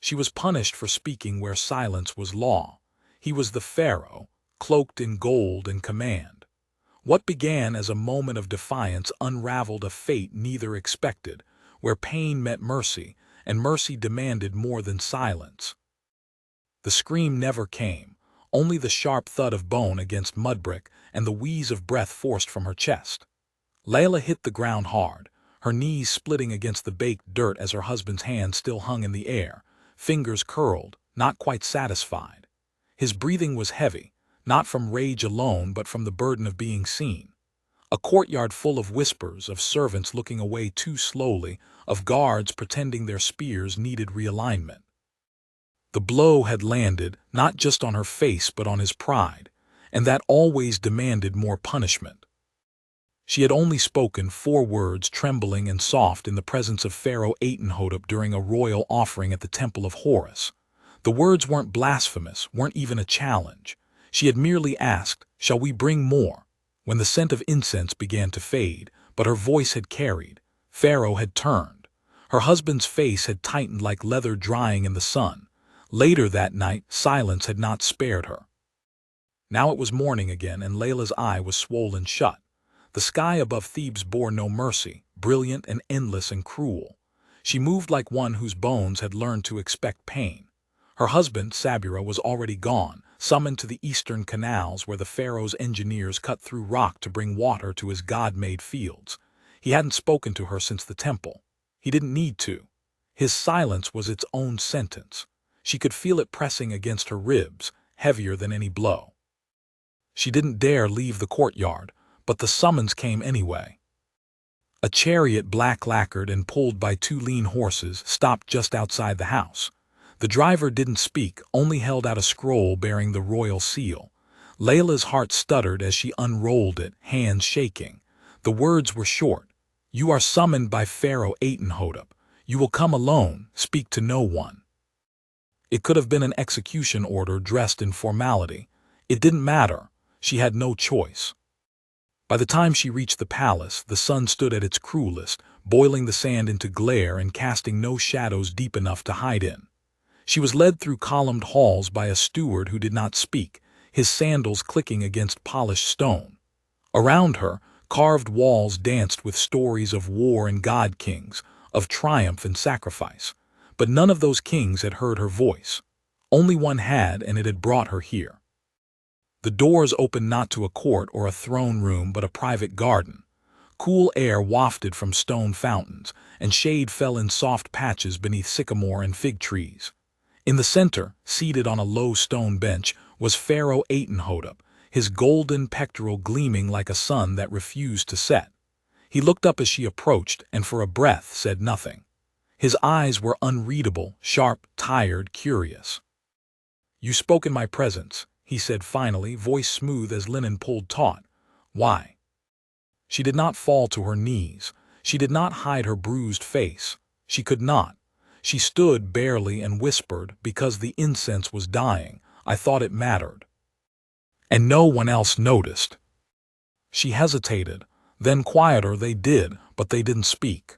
She was punished for speaking where silence was law. He was the Pharaoh, cloaked in gold and command. What began as a moment of defiance unraveled a fate neither expected, where pain met mercy, and mercy demanded more than silence. The scream never came, only the sharp thud of bone against mudbrick and the wheeze of breath forced from her chest. Layla hit the ground hard, her knees splitting against the baked dirt as her husband's hand still hung in the air, fingers curled, not quite satisfied. His breathing was heavy, not from rage alone but from the burden of being seen. A courtyard full of whispers, of servants looking away too slowly, of guards pretending their spears needed realignment. The blow had landed not just on her face but on his pride, and that always demanded more punishment. She had only spoken 4 words, trembling and soft, in the presence of Pharaoh Atenhotep during a royal offering at the Temple of Horus. The words weren't blasphemous, weren't even a challenge. She had merely asked, "Shall we bring more?" When the scent of incense began to fade, but her voice had carried. Pharaoh had turned. Her husband's face had tightened like leather drying in the sun. Later that night, silence had not spared her. Now it was morning again, and Layla's eye was swollen shut. The sky above Thebes bore no mercy, brilliant and endless and cruel. She moved like one whose bones had learned to expect pain. Her husband, Sabira, was already gone, summoned to the eastern canals where the pharaoh's engineers cut through rock to bring water to his god-made fields. He hadn't spoken to her since the temple. He didn't need to. His silence was its own sentence. She could feel it pressing against her ribs, heavier than any blow. She didn't dare leave the courtyard, but the summons came anyway. A chariot, black lacquered and pulled by 2 lean horses, stopped just outside the house. The driver didn't speak, only held out a scroll bearing the royal seal. Layla's heart stuttered as she unrolled it, hands shaking. The words were short. "You are summoned by Pharaoh Atenhotep. You will come alone, speak to no one." It could have been an execution order dressed in formality. It didn't matter. She had no choice. By the time she reached the palace, the sun stood at its cruelest, boiling the sand into glare and casting no shadows deep enough to hide in. She was led through columned halls by a steward who did not speak, his sandals clicking against polished stone. Around her, carved walls danced with stories of war and god-kings, of triumph and sacrifice. But none of those kings had heard her voice. Only one had, and it had brought her here. The doors opened not to a court or a throne room but a private garden. Cool air wafted from stone fountains, and shade fell in soft patches beneath sycamore and fig trees. In the center, seated on a low stone bench, was Pharaoh Atenhotep, his golden pectoral gleaming like a sun that refused to set. He looked up as she approached, and for a breath said nothing. His eyes were unreadable, sharp, tired, curious. "You spoke in my presence," he said finally, voice smooth as linen pulled taut. "Why?" She did not fall to her knees. She did not hide her bruised face. She could not. She stood barely and whispered, "Because the incense was dying. I thought it mattered." And no one else noticed. She hesitated. Then quieter, "They did, but they didn't speak."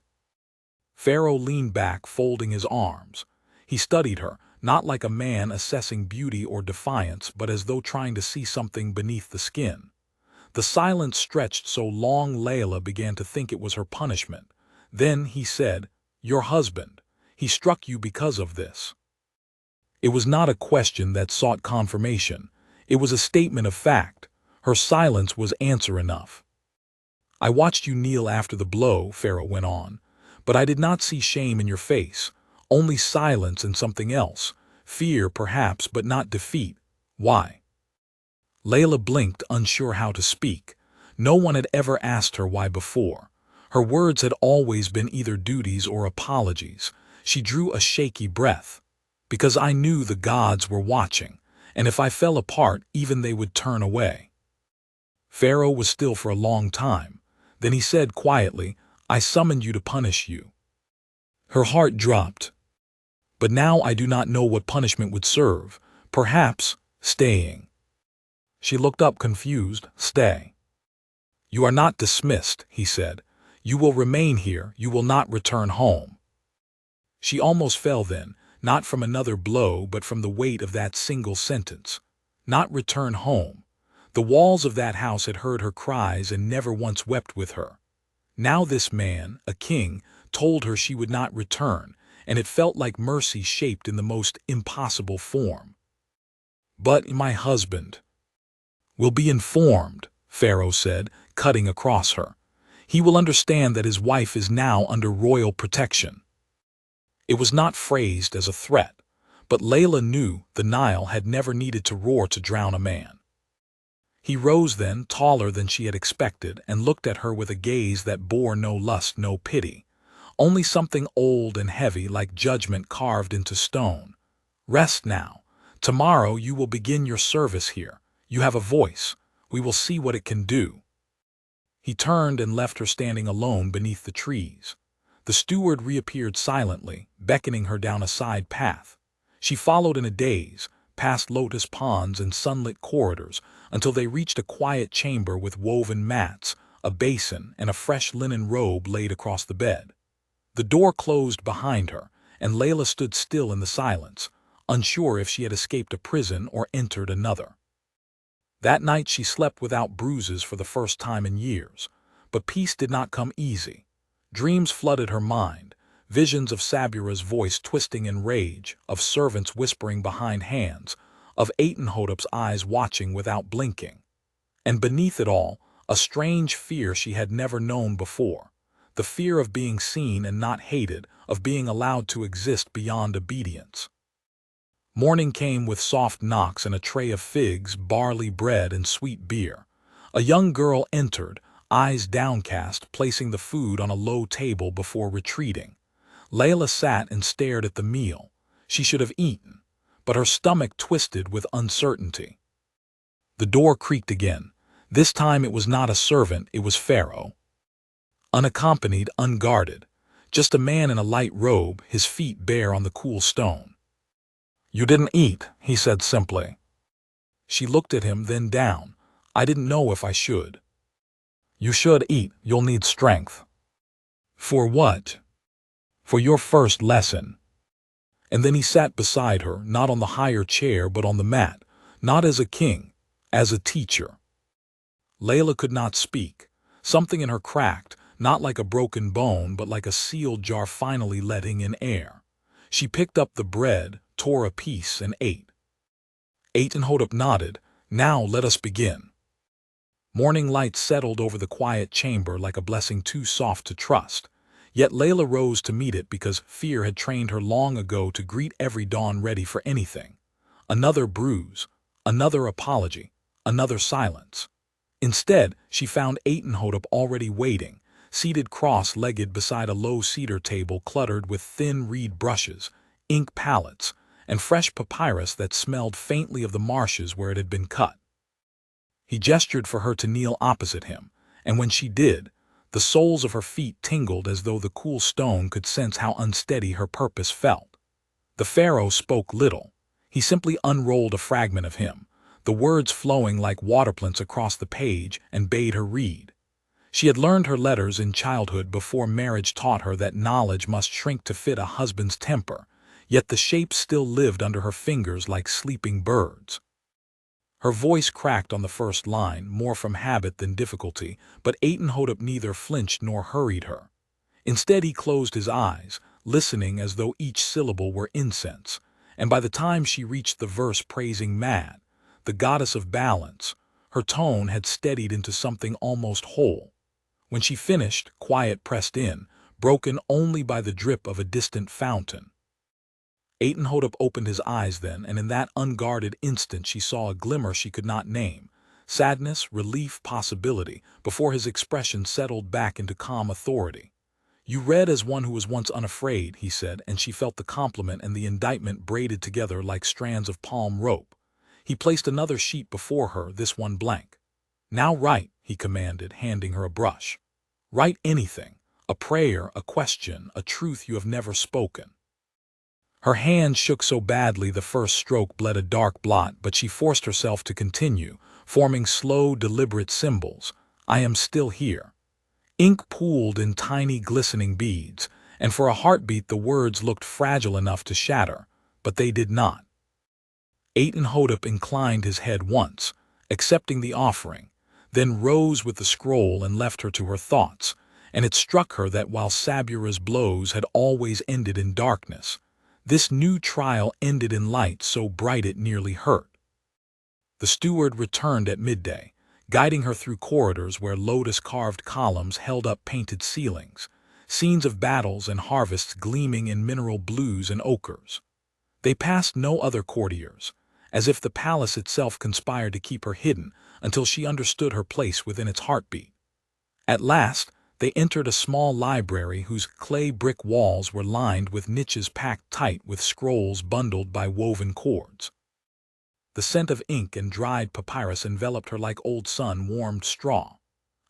Pharaoh leaned back, folding his arms. He studied her, not like a man assessing beauty or defiance, but as though trying to see something beneath the skin. The silence stretched so long Layla began to think it was her punishment. Then he said, "Your husband. He struck you because of this." It was not a question that sought confirmation. It was a statement of fact. Her silence was answer enough. "I watched you kneel after the blow," Pharaoh went on, "but I did not see shame in your face. Only silence and something else. Fear, perhaps, but not defeat. Why?" Layla blinked, unsure how to speak. No one had ever asked her why before. Her words had always been either duties or apologies. She drew a shaky breath. "Because I knew the gods were watching, and if I fell apart, even they would turn away." Pharaoh was still for a long time. Then he said quietly, "I summoned you to punish you." Her heart dropped. "But now I do not know what punishment would serve. Perhaps staying." She looked up confused. "Stay?" "You are not dismissed," he said. "You will remain here. You will not return home." She almost fell then, not from another blow but from the weight of that single sentence. Not return home. The walls of that house had heard her cries and never once wept with her. Now this man, a king, told her she would not return, and it felt like mercy shaped in the most impossible form. "But my husband will be informed," Pharaoh said, cutting across her. "He will understand that his wife is now under royal protection." It was not phrased as a threat, but Layla knew the Nile had never needed to roar to drown a man. He rose then, taller than she had expected, and looked at her with a gaze that bore no lust, no pity, only something old and heavy like judgment carved into stone. "Rest now. Tomorrow you will begin your service here. You have a voice. We will see what it can do." He turned and left her standing alone beneath the trees. The steward reappeared silently, beckoning her down a side path. She followed in a daze, past lotus ponds and sunlit corridors, until they reached a quiet chamber with woven mats, a basin, and a fresh linen robe laid across the bed. The door closed behind her, and Layla stood still in the silence, unsure if she had escaped a prison or entered another. That night she slept without bruises for the first time in years, but peace did not come easy. Dreams flooded her mind, visions of Sabura's voice twisting in rage, of servants whispering behind hands, of Atenhotep's eyes watching without blinking. And beneath it all, a strange fear she had never known before, the fear of being seen and not hated, of being allowed to exist beyond obedience. Morning came with soft knocks and a tray of figs, barley bread, and sweet beer. A young girl entered, eyes downcast, placing the food on a low table before retreating. Layla sat and stared at the meal. She should have eaten, but her stomach twisted with uncertainty. The door creaked again. This time it was not a servant, it was Pharaoh. Unaccompanied, unguarded. Just a man in a light robe, his feet bare on the cool stone. "You didn't eat," he said simply. She looked at him, then down. "I didn't know if I should." "You should eat. You'll need strength." "For what?" "For your first lesson." And then he sat beside her, not on the higher chair but on the mat, not as a king, as a teacher. Layla could not speak. Something in her cracked, not like a broken bone but like a sealed jar finally letting in air. She picked up the bread, tore a piece, and ate. Atenhotep nodded. "Now let us begin." Morning light settled over the quiet chamber like a blessing too soft to trust. Yet Layla rose to meet it because fear had trained her long ago to greet every dawn ready for anything. Another bruise, another apology, another silence. Instead, she found Atenhotep already waiting, seated cross-legged beside a low cedar table cluttered with thin reed brushes, ink palettes, and fresh papyrus that smelled faintly of the marshes where it had been cut. He gestured for her to kneel opposite him, and when she did, the soles of her feet tingled as though the cool stone could sense how unsteady her purpose felt. The Pharaoh spoke little. He simply unrolled a fragment of him, the words flowing like waterplints across the page, and bade her read. She had learned her letters in childhood before marriage taught her that knowledge must shrink to fit a husband's temper, yet the shapes still lived under her fingers like sleeping birds. Her voice cracked on the first line, more from habit than difficulty, but Atenhotep neither flinched nor hurried her. Instead he closed his eyes, listening as though each syllable were incense, and by the time she reached the verse praising Mad, the goddess of balance, her tone had steadied into something almost whole. When she finished, quiet pressed in, broken only by the drip of a distant fountain. Atenhotep opened his eyes then, and in that unguarded instant she saw a glimmer she could not name, sadness, relief, possibility, before his expression settled back into calm authority. "You read as one who was once unafraid," he said, and she felt the compliment and the indictment braided together like strands of palm rope. He placed another sheet before her, this one blank. "Now write," he commanded, handing her a brush. "Write anything, a prayer, a question, a truth you have never spoken." Her hand shook so badly the first stroke bled a dark blot, but she forced herself to continue, forming slow, deliberate symbols. "I am still here." Ink pooled in tiny, glistening beads, and for a heartbeat the words looked fragile enough to shatter, but they did not. Atenhotep inclined his head once, accepting the offering, then rose with the scroll and left her to her thoughts, and it struck her that while Sabura's blows had always ended in darkness, this new trial ended in light so bright it nearly hurt. The steward returned at midday, guiding her through corridors where lotus-carved columns held up painted ceilings, scenes of battles and harvests gleaming in mineral blues and ochres. They passed no other courtiers, as if the palace itself conspired to keep her hidden until she understood her place within its heartbeat. At last, they entered a small library whose clay brick walls were lined with niches packed tight with scrolls bundled by woven cords. The scent of ink and dried papyrus enveloped her like old sun-warmed straw.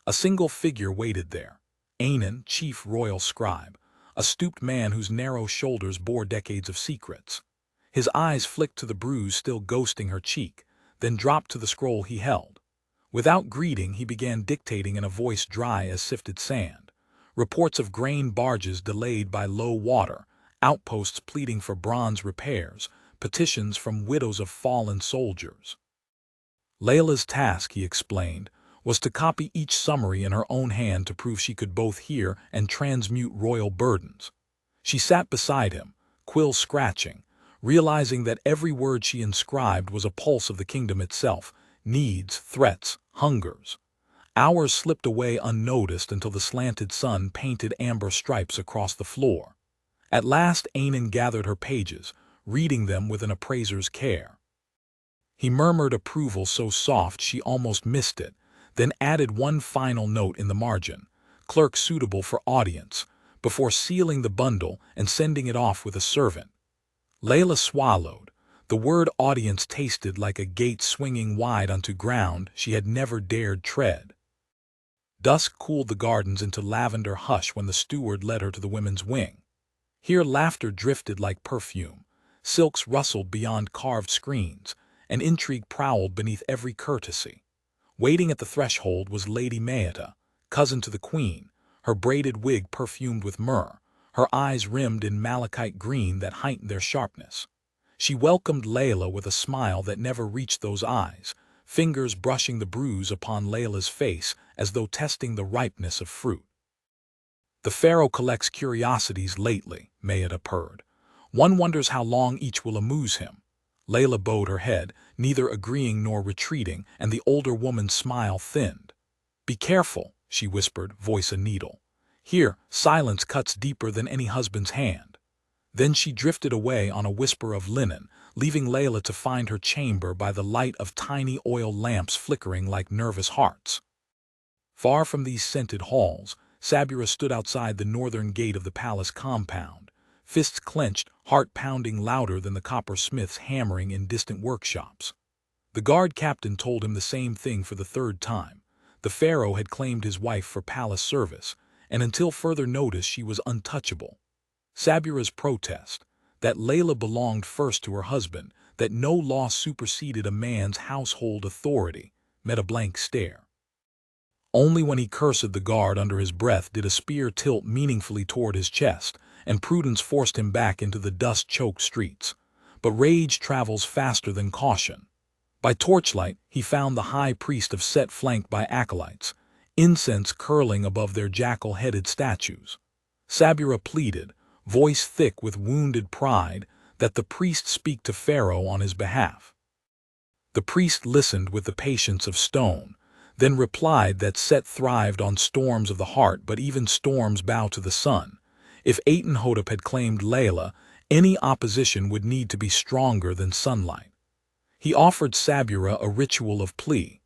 A single figure waited there, Anan, chief royal scribe, a stooped man whose narrow shoulders bore decades of secrets. His eyes flicked to the bruise still ghosting her cheek, then dropped to the scroll he held. Without greeting, he began dictating in a voice dry as sifted sand. Reports of grain barges delayed by low water, outposts pleading for bronze repairs, petitions from widows of fallen soldiers. Layla's task, he explained, was to copy each summary in her own hand to prove she could both hear and transmute royal burdens. She sat beside him, quill scratching, realizing that every word she inscribed was a pulse of the kingdom itself, needs, threats, hungers. Hours slipped away unnoticed until the slanted sun painted amber stripes across the floor. At last Anan gathered her pages, reading them with an appraiser's care. He murmured approval so soft she almost missed it, then added one final note in the margin, clerk suitable for audience, before sealing the bundle and sending it off with a servant. Layla swallowed. The word audience tasted like a gate swinging wide onto ground she had never dared tread. Dusk cooled the gardens into lavender hush when the steward led her to the women's wing. Here laughter drifted like perfume, silks rustled beyond carved screens, and intrigue prowled beneath every courtesy. Waiting at the threshold was Lady Mayetta, cousin to the queen, her braided wig perfumed with myrrh, her eyes rimmed in malachite green that heightened their sharpness. She welcomed Layla with a smile that never reached those eyes, fingers brushing the bruise upon Layla's face as though testing the ripeness of fruit. "The Pharaoh collects curiosities lately," Mayetta purred. "One wonders how long each will amuse him." Layla bowed her head, neither agreeing nor retreating, and the older woman's smile thinned. "Be careful," she whispered, voice a needle. "Here, silence cuts deeper than any husband's hand." Then she drifted away on a whisper of linen, leaving Layla to find her chamber by the light of tiny oil lamps flickering like nervous hearts. Far from these scented halls, Sabura stood outside the northern gate of the palace compound, fists clenched, heart pounding louder than the coppersmiths hammering in distant workshops. The guard captain told him the same thing for the third time. The pharaoh had claimed his wife for palace service, and until further notice she was untouchable. Sabura's protest, that Layla belonged first to her husband, that no law superseded a man's household authority, met a blank stare. Only when he cursed the guard under his breath did a spear tilt meaningfully toward his chest, and prudence forced him back into the dust-choked streets. But rage travels faster than caution. By torchlight, he found the high priest of Set flanked by acolytes, incense curling above their jackal-headed statues. Sabura pleaded, voice thick with wounded pride, that the priest speak to Pharaoh on his behalf. The priest listened with the patience of stone, then replied that Set thrived on storms of the heart, but even storms bow to the sun. If Atenhotep had claimed Layla, any opposition would need to be stronger than sunlight. He offered Sabura a ritual of plea,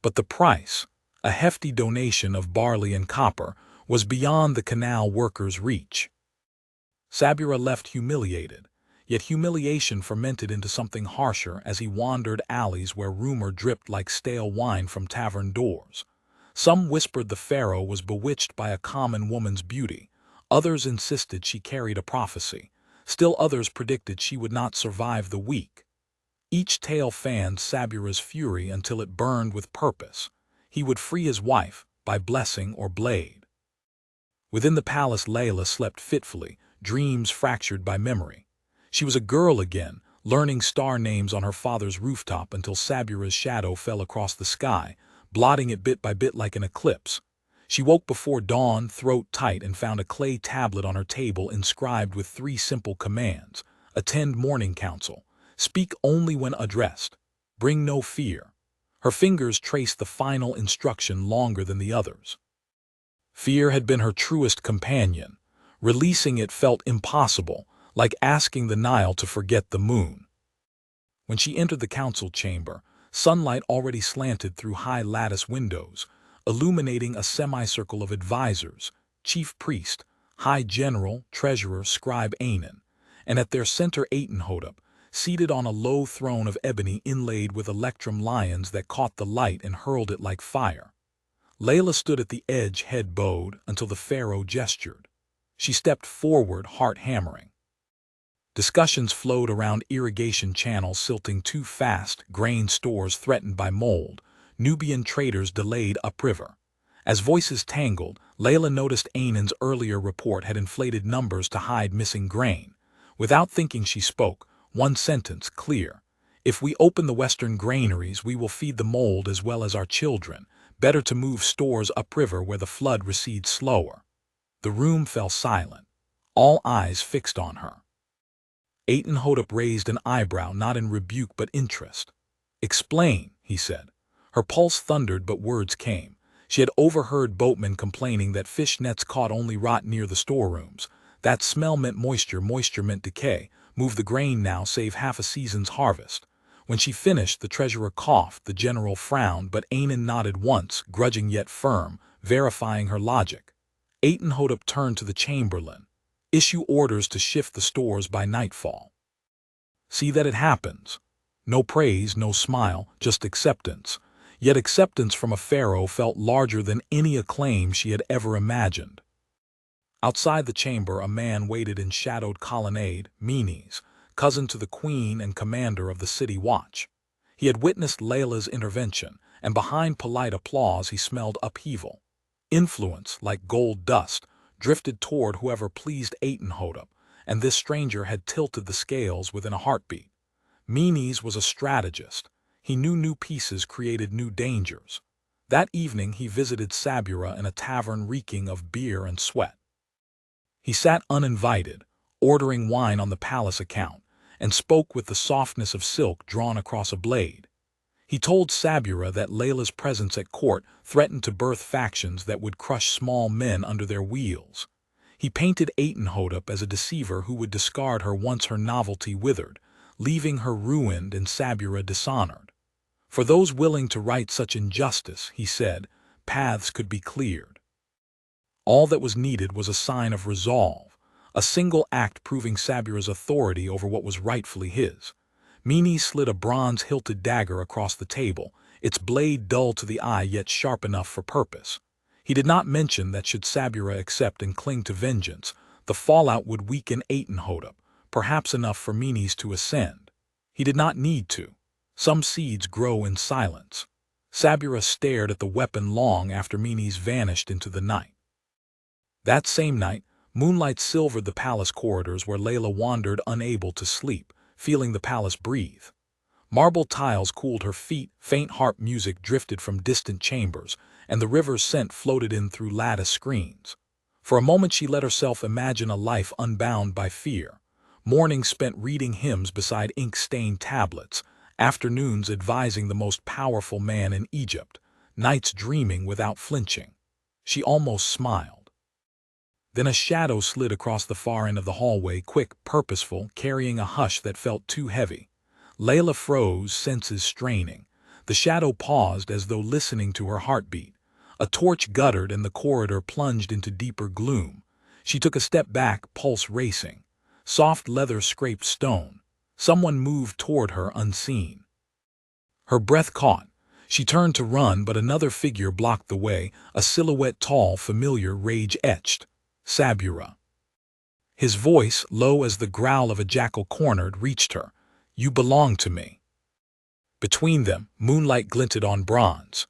but the price, a hefty donation of barley and copper, was beyond the canal workers' reach. Sabura left humiliated, yet humiliation fermented into something harsher as he wandered alleys where rumor dripped like stale wine from tavern doors. Some whispered the pharaoh was bewitched by a common woman's beauty, others insisted she carried a prophecy, still others predicted she would not survive the week. Each tale fanned Sabura's fury until it burned with purpose. He would free his wife, by blessing or blade. Within the palace Layla slept fitfully, dreams fractured by memory. She was a girl again, learning star names on her father's rooftop until Sabura's shadow fell across the sky, blotting it bit by bit like an eclipse. She woke before dawn, throat tight, and found a clay tablet on her table inscribed with 3 simple commands. Attend morning council. Speak only when addressed. Bring no fear. Her fingers traced the final instruction longer than the others. Fear had been her truest companion. Releasing it felt impossible, like asking the Nile to forget the moon. When she entered the council chamber, sunlight already slanted through high lattice windows, illuminating a semicircle of advisors, chief priest, high general, treasurer, scribe Anan, and at their center Atenhotep, seated on a low throne of ebony inlaid with electrum lions that caught the light and hurled it like fire. Layla stood at the edge, head bowed, until the pharaoh gestured. She stepped forward, heart hammering. Discussions flowed around irrigation channels silting too fast, grain stores threatened by mold, Nubian traders delayed upriver. As voices tangled, Layla noticed Anan's earlier report had inflated numbers to hide missing grain. Without thinking she spoke, one sentence, clear. If we open the western granaries, we will feed the mold as well as our children. Better to move stores upriver where the flood recedes slower. The room fell silent, all eyes fixed on her. Atenhotep raised an eyebrow, not in rebuke but interest. Explain, he said. Her pulse thundered, but words came. She had overheard boatmen complaining that fish nets caught only rot near the storerooms. That smell meant moisture, moisture meant decay. Move the grain now, save half a season's harvest. When she finished, the treasurer coughed, the general frowned, but Anan nodded once, grudging yet firm, verifying her logic. Atenhotep turned to the chamberlain. Issue orders to shift the stores by nightfall. See that it happens. No praise, no smile, just acceptance. Yet acceptance from a pharaoh felt larger than any acclaim she had ever imagined. Outside the chamber, a man waited in shadowed colonnade, Menes, cousin to the queen and commander of the city watch. He had witnessed Layla's intervention, and behind polite applause he smelled upheaval. Influence, like gold dust, drifted toward whoever pleased Atenhotep, and this stranger had tilted the scales within a heartbeat. Menes was a strategist. He knew new pieces created new dangers. That evening he visited Sabura in a tavern reeking of beer and sweat. He sat uninvited, ordering wine on the palace account, and spoke with the softness of silk drawn across a blade. He told Sabura that Layla's presence at court threatened to birth factions that would crush small men under their wheels. He painted Atenhotep as a deceiver who would discard her once her novelty withered, leaving her ruined and Sabura dishonored. For those willing to right such injustice, he said, paths could be cleared. All that was needed was a sign of resolve, a single act proving Sabura's authority over what was rightfully his. Menes slid a bronze-hilted dagger across the table, its blade dull to the eye yet sharp enough for purpose. He did not mention that should Sabura accept and cling to vengeance, the fallout would weaken Atenhotep, perhaps enough for Menes to ascend. He did not need to. Some seeds grow in silence. Sabura stared at the weapon long after Menes vanished into the night. That same night, moonlight silvered the palace corridors where Layla wandered unable to sleep, feeling the palace breathe. Marble tiles cooled her feet, faint harp music drifted from distant chambers, and the river's scent floated in through lattice screens. For a moment she let herself imagine a life unbound by fear. Mornings spent reading hymns beside ink-stained tablets, afternoons advising the most powerful man in Egypt, nights dreaming without flinching. She almost smiled. Then a shadow slid across the far end of the hallway, quick, purposeful, carrying a hush that felt too heavy. Layla froze, senses straining. The shadow paused as though listening to her heartbeat. A torch guttered and the corridor plunged into deeper gloom. She took a step back, pulse racing. Soft leather scraped stone. Someone moved toward her unseen. Her breath caught. She turned to run, but another figure blocked the way, a silhouette tall, familiar, rage-etched. Sabura. His voice, low as the growl of a jackal cornered, reached her. You belong to me. Between them, moonlight glinted on bronze.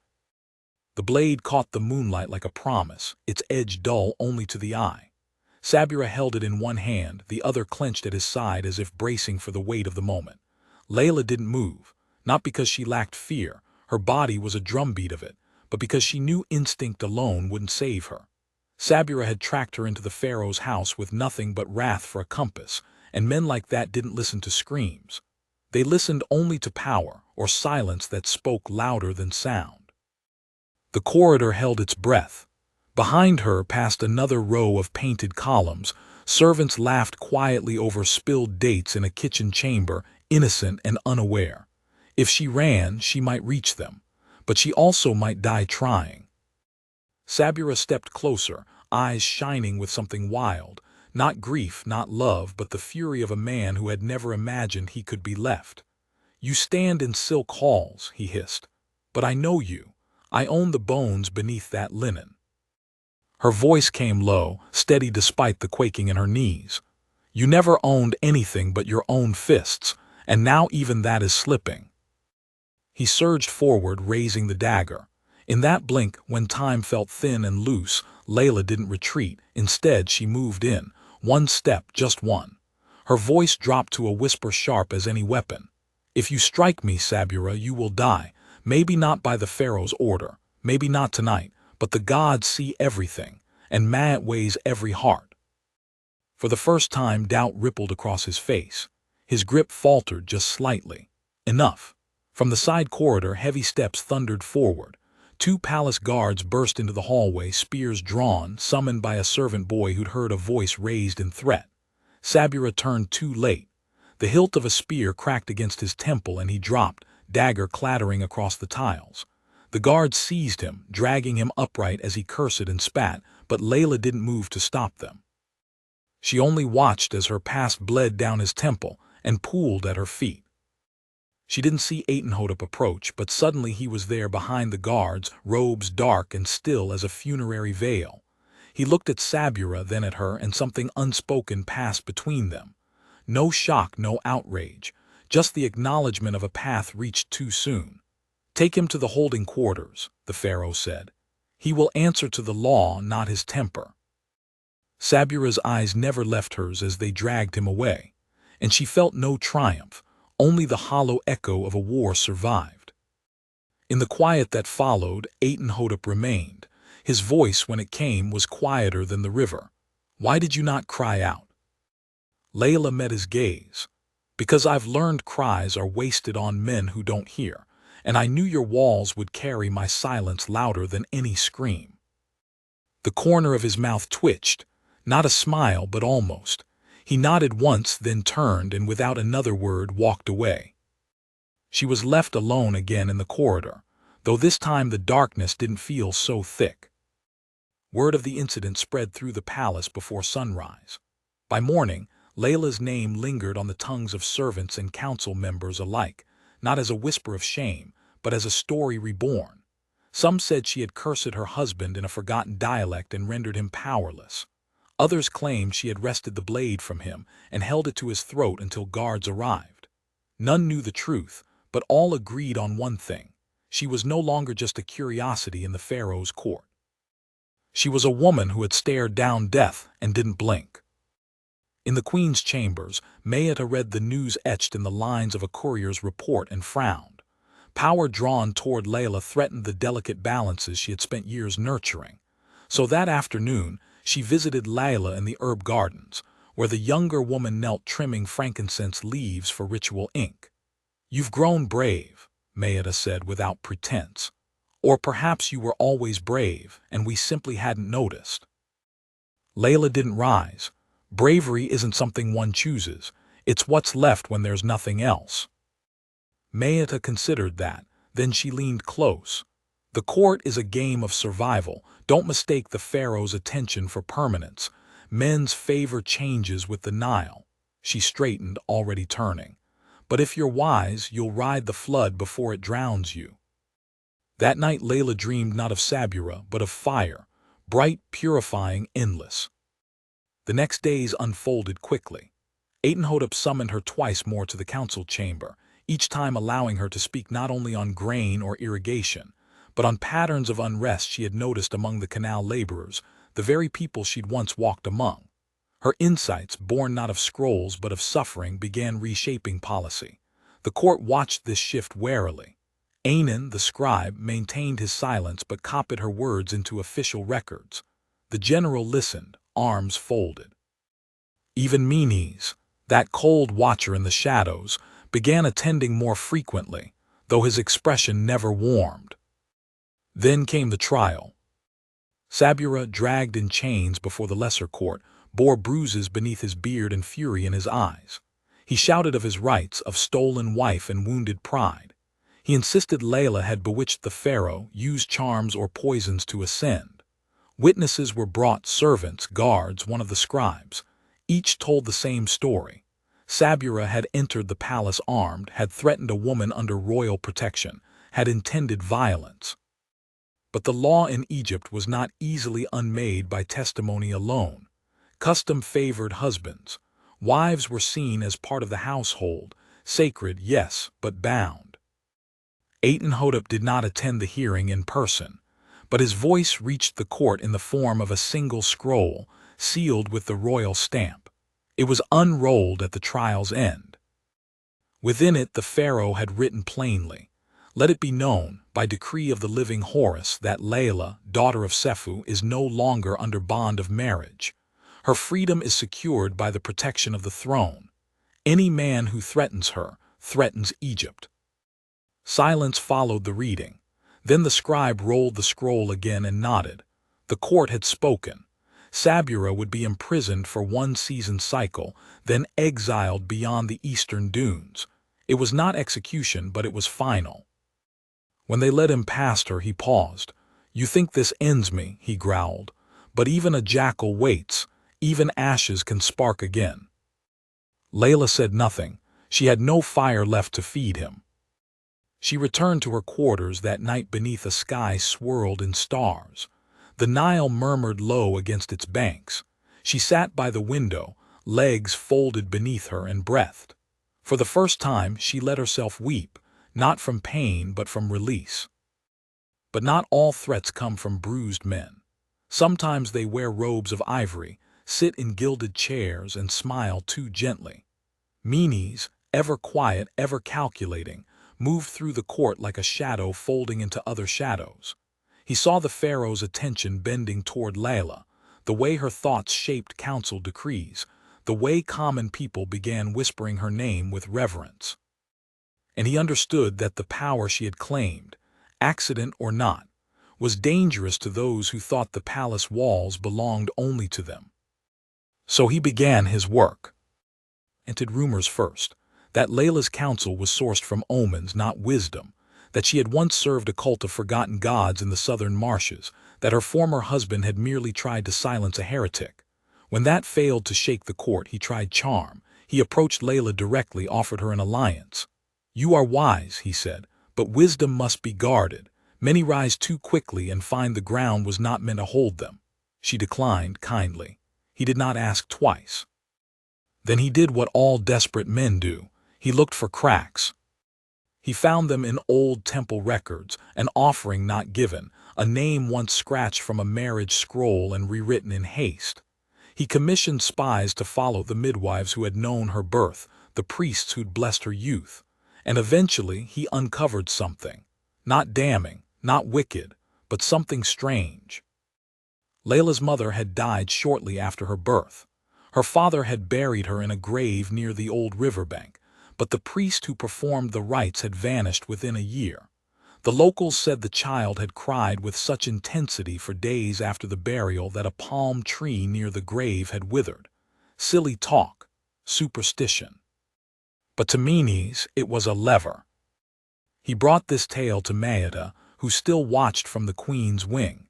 The blade caught the moonlight like a promise, its edge dull only to the eye. Sabira held it in one hand, the other clenched at his side as if bracing for the weight of the moment. Layla didn't move, not because she lacked fear, her body was a drumbeat of it, but because she knew instinct alone wouldn't save her. Sabira had tracked her into the Pharaoh's house with nothing but wrath for a compass, and men like that didn't listen to screams. They listened only to power, or silence that spoke louder than sound. The corridor held its breath. Behind her, past another row of painted columns, servants laughed quietly over spilled dates in a kitchen chamber, innocent and unaware. If she ran, she might reach them, but she also might die trying. Sabira stepped closer, eyes shining with something wild, not grief, not love, but the fury of a man who had never imagined he could be left. "You stand in silk halls," he hissed, "but I know you. I own the bones beneath that linen." Her voice came low, steady despite the quaking in her knees. "You never owned anything but your own fists, and now even that is slipping." He surged forward, raising the dagger. In that blink, when time felt thin and loose, Layla didn't retreat. Instead, she moved in. One step, just one. Her voice dropped to a whisper sharp as any weapon. "If you strike me, Sabira, you will die. Maybe not by the Pharaoh's order. Maybe not tonight. But the gods see everything, and Ma'at weighs every heart." For the first time, doubt rippled across his face. His grip faltered just slightly. Enough. From the side corridor, heavy steps thundered forward. Two palace guards burst into the hallway, spears drawn, summoned by a servant boy who'd heard a voice raised in threat. Sabira turned too late. The hilt of a spear cracked against his temple and he dropped, dagger clattering across the tiles. The guards seized him, dragging him upright as he cursed and spat, but Layla didn't move to stop them. She only watched as her past bled down his temple and pooled at her feet. She didn't see Atenhotep approach, but suddenly he was there behind the guards, robes dark and still as a funerary veil. He looked at Sabira, then at her, and something unspoken passed between them. No shock, no outrage, just the acknowledgement of a path reached too soon. "Take him to the holding quarters," the Pharaoh said. "He will answer to the law, not his temper." Sabira's eyes never left hers as they dragged him away, and she felt no triumph, only the hollow echo of a war survived. In the quiet that followed, Atenhotep remained. His voice, when it came, was quieter than the river. "Why did you not cry out?" Layla met his gaze. "Because I've learned cries are wasted on men who don't hear, and I knew your walls would carry my silence louder than any scream." The corner of his mouth twitched, not a smile, but almost. He nodded once, then turned and without another word walked away. She was left alone again in the corridor, though this time the darkness didn't feel so thick. Word of the incident spread through the palace before sunrise. By morning, Layla's name lingered on the tongues of servants and council members alike, not as a whisper of shame, but as a story reborn. Some said she had cursed her husband in a forgotten dialect and rendered him powerless. Others claimed she had wrested the blade from him and held it to his throat until guards arrived. None knew the truth, but all agreed on one thing. She was no longer just a curiosity in the Pharaoh's court. She was a woman who had stared down death and didn't blink. In the queen's chambers, Mayetta read the news etched in the lines of a courier's report and frowned. Power drawn toward Layla threatened the delicate balances she had spent years nurturing. So that afternoon, she visited Layla in the herb gardens, where the younger woman knelt trimming frankincense leaves for ritual ink. "You've grown brave," Mayetta said without pretense. "Or perhaps you were always brave, and we simply hadn't noticed." Layla didn't rise. Bravery isn't something one chooses. It's what's left when there's nothing else. Mayetta considered that. Then she leaned close. "The court is a game of survival. Don't mistake the Pharaoh's attention for permanence. Men's favor changes with the Nile." She straightened, already turning. "But if you're wise, you'll ride the flood before it drowns you." That night Layla dreamed not of Sabira, but of fire, bright, purifying, endless. The next days unfolded quickly. Atenhotep summoned her twice more to the council chamber, each time allowing her to speak not only on grain or irrigation, but on patterns of unrest she had noticed among the canal laborers, the very people she'd once walked among. Her insights, born not of scrolls but of suffering, began reshaping policy. The court watched this shift warily. Anan, the scribe, maintained his silence but copied her words into official records. The general listened, arms folded. Even Menes, that cold watcher in the shadows, began attending more frequently, though his expression never warmed. Then came the trial. Sabura, dragged in chains before the lesser court, bore bruises beneath his beard and fury in his eyes. He shouted of his rights, of stolen wife and wounded pride. He insisted Layla had bewitched the Pharaoh, used charms or poisons to ascend. Witnesses were brought, servants, guards, one of the scribes. Each told the same story. Sabura had entered the palace armed, had threatened a woman under royal protection, had intended violence. But the law in Egypt was not easily unmade by testimony alone. Custom favored husbands. Wives were seen as part of the household, sacred, yes, but bound. Atenhotep did not attend the hearing in person, but his voice reached the court in the form of a single scroll, sealed with the royal stamp. It was unrolled at the trial's end. Within it the Pharaoh had written plainly, "Let it be known, by decree of the living Horus, that Layla, daughter of Sefu, is no longer under bond of marriage. Her freedom is secured by the protection of the throne. Any man who threatens her, threatens Egypt." Silence followed the reading. Then the scribe rolled the scroll again and nodded. The court had spoken. Sabura would be imprisoned for one season cycle, then exiled beyond the eastern dunes. It was not execution, but it was final. When they led him past her, he paused. "You think this ends me," he growled. "But even a jackal waits. Even ashes can spark again." Layla said nothing. She had no fire left to feed him. She returned to her quarters that night beneath a sky swirled in stars. The Nile murmured low against its banks. She sat by the window, legs folded beneath her, and breathed. For the first time she let herself weep, not from pain but from release. But not all threats come from bruised men. Sometimes they wear robes of ivory, sit in gilded chairs, and smile too gently. Menes, ever quiet, ever calculating, moved through the court like a shadow folding into other shadows. He saw the Pharaoh's attention bending toward Layla, the way her thoughts shaped council decrees, the way common people began whispering her name with reverence. And he understood that the power she had claimed, accident or not, was dangerous to those who thought the palace walls belonged only to them. So he began his work. Entered rumors first, that Layla's counsel was sourced from omens, not wisdom, that she had once served a cult of forgotten gods in the southern marshes, that her former husband had merely tried to silence a heretic. When that failed to shake the court, he tried charm. He approached Layla directly, offered her an alliance. "You are wise," he said, "but wisdom must be guarded. Many rise too quickly and find the ground was not meant to hold them." She declined kindly. He did not ask twice. Then he did what all desperate men do. He looked for cracks. He found them in old temple records, an offering not given, a name once scratched from a marriage scroll and rewritten in haste. He commissioned spies to follow the midwives who had known her birth, the priests who'd blessed her youth. And eventually he uncovered something. Not damning, not wicked, but something strange. Layla's mother had died shortly after her birth. Her father had buried her in a grave near the old riverbank, but the priest who performed the rites had vanished within a year. The locals said the child had cried with such intensity for days after the burial that a palm tree near the grave had withered. Silly talk, superstition. But to Menes it was a lever. He brought this tale to Maeda, who still watched from the queen's wing.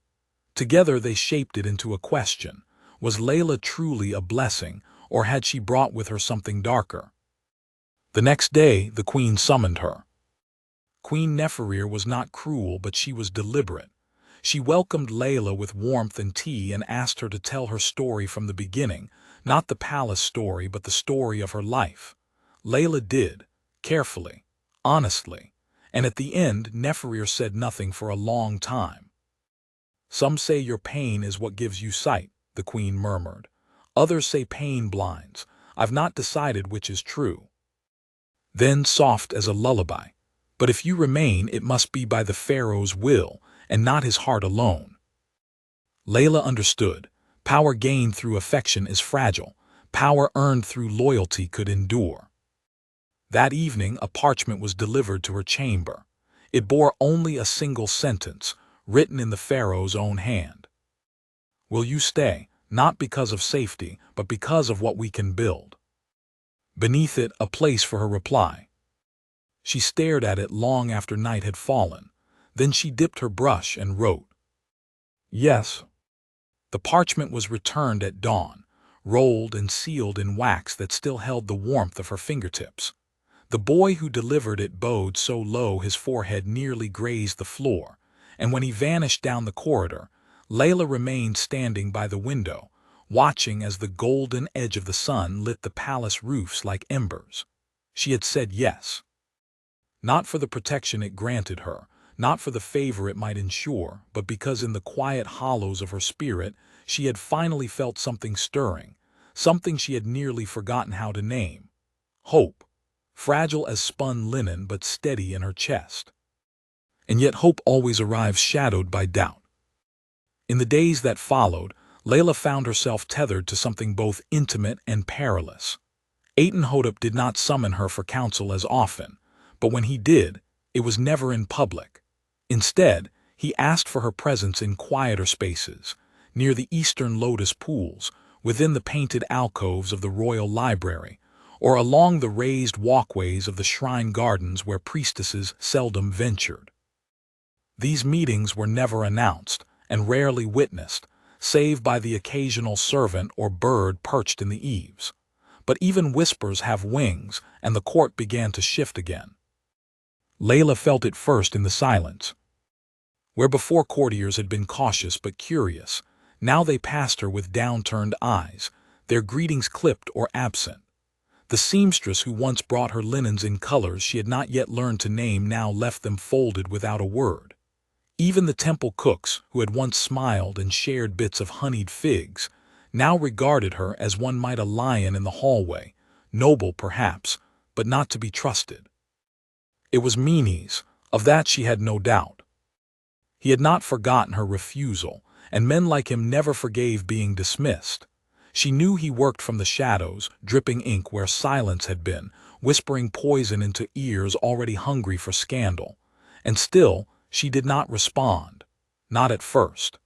Together they shaped it into a question. Was Layla truly a blessing, or had she brought with her something darker? The next day the queen summoned her. Queen Neferir was not cruel, but she was deliberate. She welcomed Layla with warmth and tea and asked her to tell her story from the beginning, not the palace story, but the story of her life. Layla did, carefully, honestly, and at the end Neferir said nothing for a long time. "Some say your pain is what gives you sight," the queen murmured. Others say pain blinds. I've not decided which is true. Then soft as a lullaby. But if you remain, it must be by the Pharaoh's will, and not his heart alone. Layla understood. Power gained through affection is fragile. Power earned through loyalty could endure. That evening, a parchment was delivered to her chamber. It bore only a single sentence, written in the Pharaoh's own hand. Will you stay, not because of safety, but because of what we can build? Beneath it, a place for her reply. She stared at it long after night had fallen. Then she dipped her brush and wrote, "Yes." The parchment was returned at dawn, rolled and sealed in wax that still held the warmth of her fingertips. The boy who delivered it bowed so low his forehead nearly grazed the floor, and when he vanished down the corridor, Layla remained standing by the window, watching as the golden edge of the sun lit the palace roofs like embers. She had said yes. Not for the protection it granted her, not for the favor it might ensure, but because in the quiet hollows of her spirit she had finally felt something stirring, something she had nearly forgotten how to name. Hope. Fragile as spun linen but steady in her chest. And yet hope always arrives shadowed by doubt. In the days that followed, Layla found herself tethered to something both intimate and perilous. Atenhotep did not summon her for counsel as often, but when he did, it was never in public. Instead, he asked for her presence in quieter spaces, near the eastern lotus pools, within the painted alcoves of the royal library, or along the raised walkways of the shrine gardens where priestesses seldom ventured. These meetings were never announced and rarely witnessed, save by the occasional servant or bird perched in the eaves. But even whispers have wings, and the court began to shift again. Layla felt it first in the silence. Where before courtiers had been cautious but curious, now they passed her with downturned eyes, their greetings clipped or absent. The seamstress who once brought her linens in colors she had not yet learned to name now left them folded without a word. Even the temple cooks, who had once smiled and shared bits of honeyed figs, now regarded her as one might a lion in the hallway, noble perhaps, but not to be trusted. It was Menes, of that she had no doubt. He had not forgotten her refusal, and men like him never forgave being dismissed. She knew he worked from the shadows, dripping ink where silence had been, whispering poison into ears already hungry for scandal. And still, she did not respond. Not at first.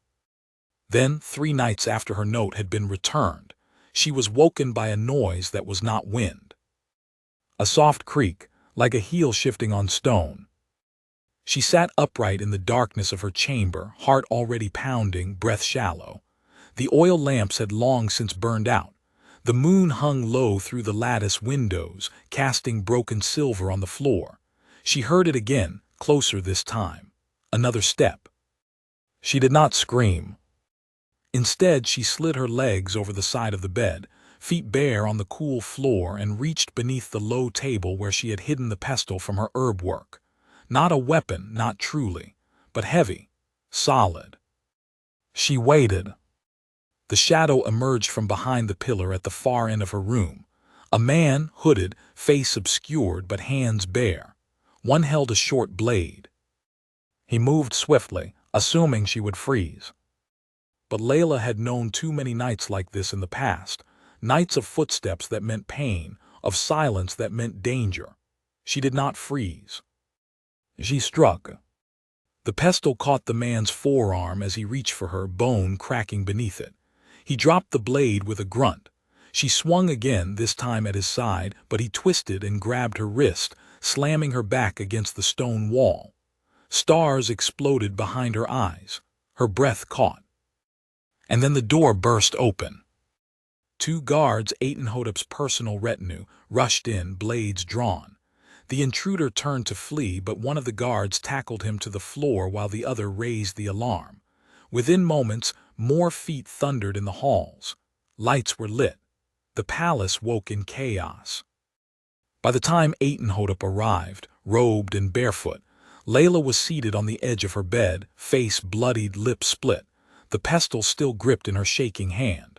Then, 3 nights after her note had been returned, she was woken by a noise that was not wind. A soft creak, like a heel shifting on stone. She sat upright in the darkness of her chamber, heart already pounding, breath shallow. The oil lamps had long since burned out. The moon hung low through the lattice windows, casting broken silver on the floor. She heard it again, closer this time. Another step. She did not scream. Instead, she slid her legs over the side of the bed, feet bare on the cool floor, and reached beneath the low table where she had hidden the pestle from her herb work. Not a weapon, not truly, but heavy, solid. She waited. The shadow emerged from behind the pillar at the far end of her room. A man, hooded, face obscured but hands bare. One held a short blade. He moved swiftly, assuming she would freeze. But Layla had known too many nights like this in the past, nights of footsteps that meant pain, of silence that meant danger. She did not freeze. She struck. The pestle caught the man's forearm as he reached for her, bone cracking beneath it. He dropped the blade with a grunt. She swung again, this time at his side, but he twisted and grabbed her wrist, slamming her back against the stone wall. Stars exploded behind her eyes. Her breath caught. And then the door burst open. 2 guards, Atenhotep's personal retinue, rushed in, blades drawn. The intruder turned to flee, but one of the guards tackled him to the floor while the other raised the alarm. Within moments, more feet thundered in the halls. Lights were lit. The palace woke in chaos. By the time Atenhotep arrived, robed and barefoot, Layla was seated on the edge of her bed, face bloodied, lips split, the pestle still gripped in her shaking hand.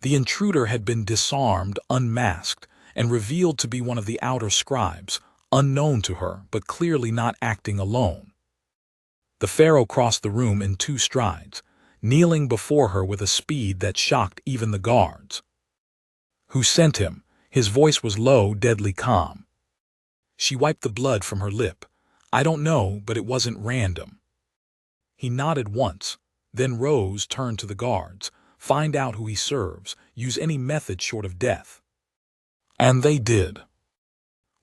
The intruder had been disarmed, unmasked, and revealed to be one of the outer scribes, unknown to her, but clearly not acting alone. The Pharaoh crossed the room in 2 strides, kneeling before her with a speed that shocked even the guards. "Who sent him?" His voice was low, deadly calm. She wiped the blood from her lip. "I don't know, but it wasn't random." He nodded once, then rose, turned to the guards. "Find out who he serves. Use any method short of death." And they did.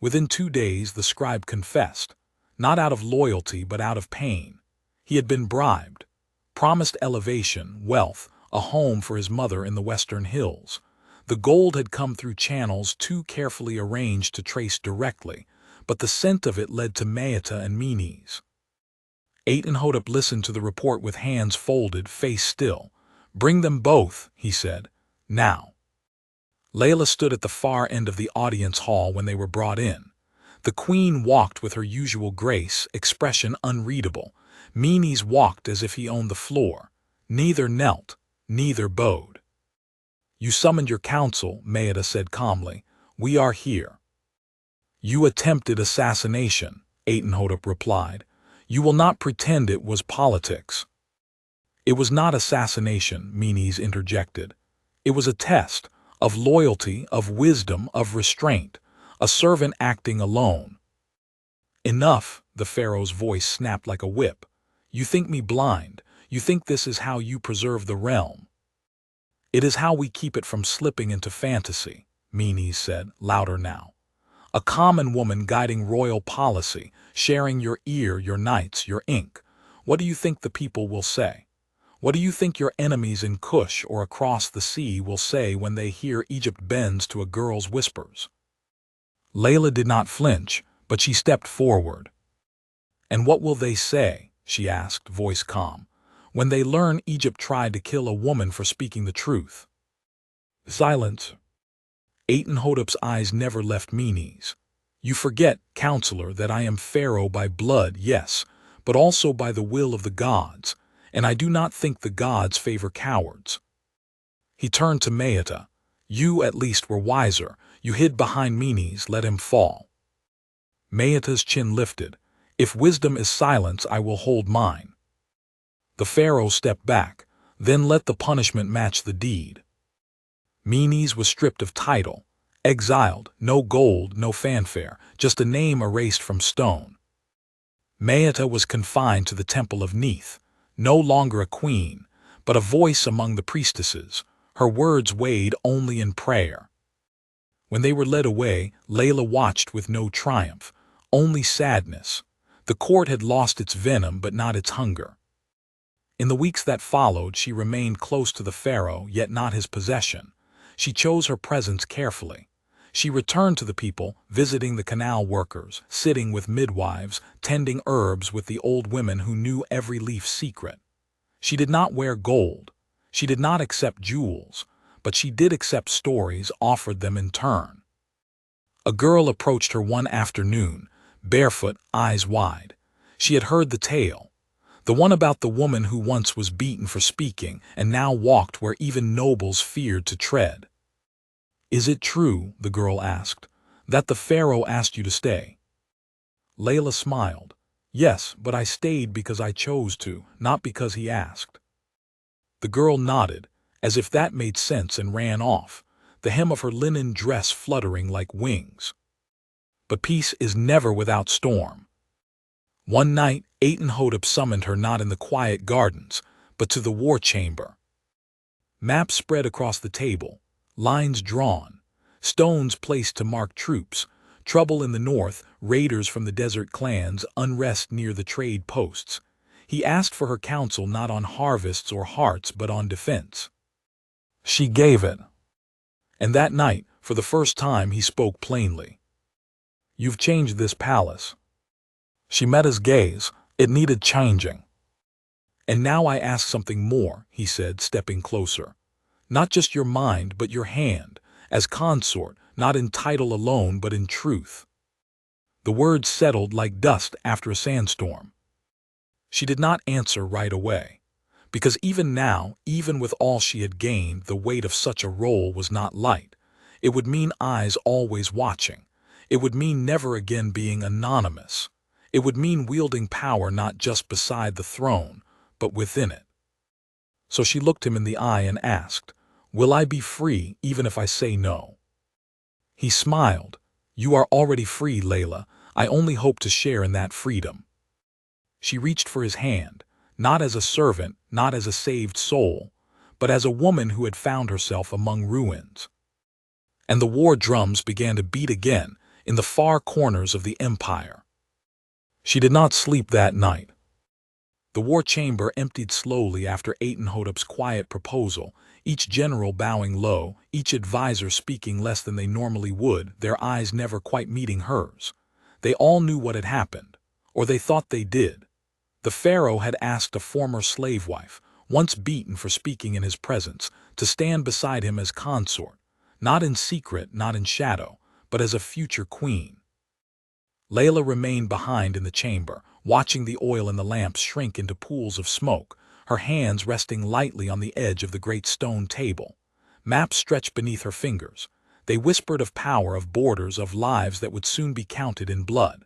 Within 2 days, the scribe confessed, not out of loyalty but out of pain. He had been bribed, promised elevation, wealth, a home for his mother in the western hills. The gold had come through channels too carefully arranged to trace directly, but the scent of it led to Maeta and Menes. Atenhotep listened to the report with hands folded, face still. "Bring them both," he said. "Now." Layla stood at the far end of the audience hall when they were brought in. The queen walked with her usual grace, expression unreadable. Menes walked as if he owned the floor. Neither knelt, neither bowed. "You summoned your council," Maeta said calmly. "We are here." "You attempted assassination," Atenhotep replied. "You will not pretend it was politics." "It was not assassination," Menes interjected. "It was a test of loyalty, of wisdom, of restraint, a servant acting alone." "Enough," the Pharaoh's voice snapped like a whip. "You think me blind. You think this is how you preserve the realm." "It is how we keep it from slipping into fantasy," Menes said, louder now. "A common woman guiding royal policy, sharing your ear, your nights, your ink. What do you think the people will say? What do you think your enemies in Kush or across the sea will say when they hear Egypt bends to a girl's whispers?" Layla did not flinch, but she stepped forward. "And what will they say," she asked, voice calm, "when they learn Egypt tried to kill a woman for speaking the truth?" Silence. Atenhotep's eyes never left Menes. "You forget, counselor, that I am Pharaoh by blood, yes, but also by the will of the gods, and I do not think the gods favor cowards." He turned to Maeta. "You at least were wiser. You hid behind Menes, let him fall." Maeta's chin lifted. "If wisdom is silence, I will hold mine." The Pharaoh stepped back, "Then let the punishment match the deed." Menes was stripped of title, exiled, no gold, no fanfare, just a name erased from stone. Maeta was confined to the temple of Neith, no longer a queen, but a voice among the priestesses. Her words weighed only in prayer. When they were led away, Layla watched with no triumph, only sadness. The court had lost its venom but not its hunger. In the weeks that followed, she remained close to the Pharaoh, yet not his possession. She chose her presence carefully. She returned to the people, visiting the canal workers, sitting with midwives, tending herbs with the old women who knew every leaf's secret. She did not wear gold. She did not accept jewels, but she did accept stories, offered them in turn. A girl approached her one afternoon, barefoot, eyes wide. She had heard the tale, the one about the woman who once was beaten for speaking and now walked where even nobles feared to tread. "Is it true," the girl asked, "that the Pharaoh asked you to stay?" Layla smiled. "Yes, but I stayed because I chose to, not because he asked." The girl nodded, as if that made sense, and ran off, the hem of her linen dress fluttering like wings. But peace is never without storm. One night, Atenhotep summoned her not in the quiet gardens, but to the war chamber. Maps spread across the table, lines drawn, stones placed to mark troops, trouble in the north, raiders from the desert clans, unrest near the trade posts. He asked for her counsel not on harvests or hearts but on defense. She gave it. And that night, for the first time, he spoke plainly. "You've changed this palace." She met his gaze. It needed changing. "And now I ask something more," he said, stepping closer. "Not just your mind, but your hand, as consort, not in title alone, but in truth." The words settled like dust after a sandstorm. She did not answer right away. Because even now, even with all she had gained, the weight of such a role was not light. It would mean eyes always watching. It would mean never again being anonymous. It would mean wielding power not just beside the throne, but within it. So she looked him in the eye and asked, "Will I be free even if I say no?" He smiled. "You are already free, Layla. I only hope to share in that freedom." She reached for his hand, not as a servant, not as a saved soul, but as a woman who had found herself among ruins. And the war drums began to beat again in the far corners of the empire. She did not sleep that night. The war chamber emptied slowly after Atenhotep's quiet proposal, each general bowing low, each advisor speaking less than they normally would, their eyes never quite meeting hers. They all knew what had happened, or they thought they did. The Pharaoh had asked a former slave wife, once beaten for speaking in his presence, to stand beside him as consort, not in secret, not in shadow, but as a future queen. Layla remained behind in the chamber, watching the oil in the lamps shrink into pools of smoke, her hands resting lightly on the edge of the great stone table. Maps stretched beneath her fingers. They whispered of power, of borders, of lives that would soon be counted in blood.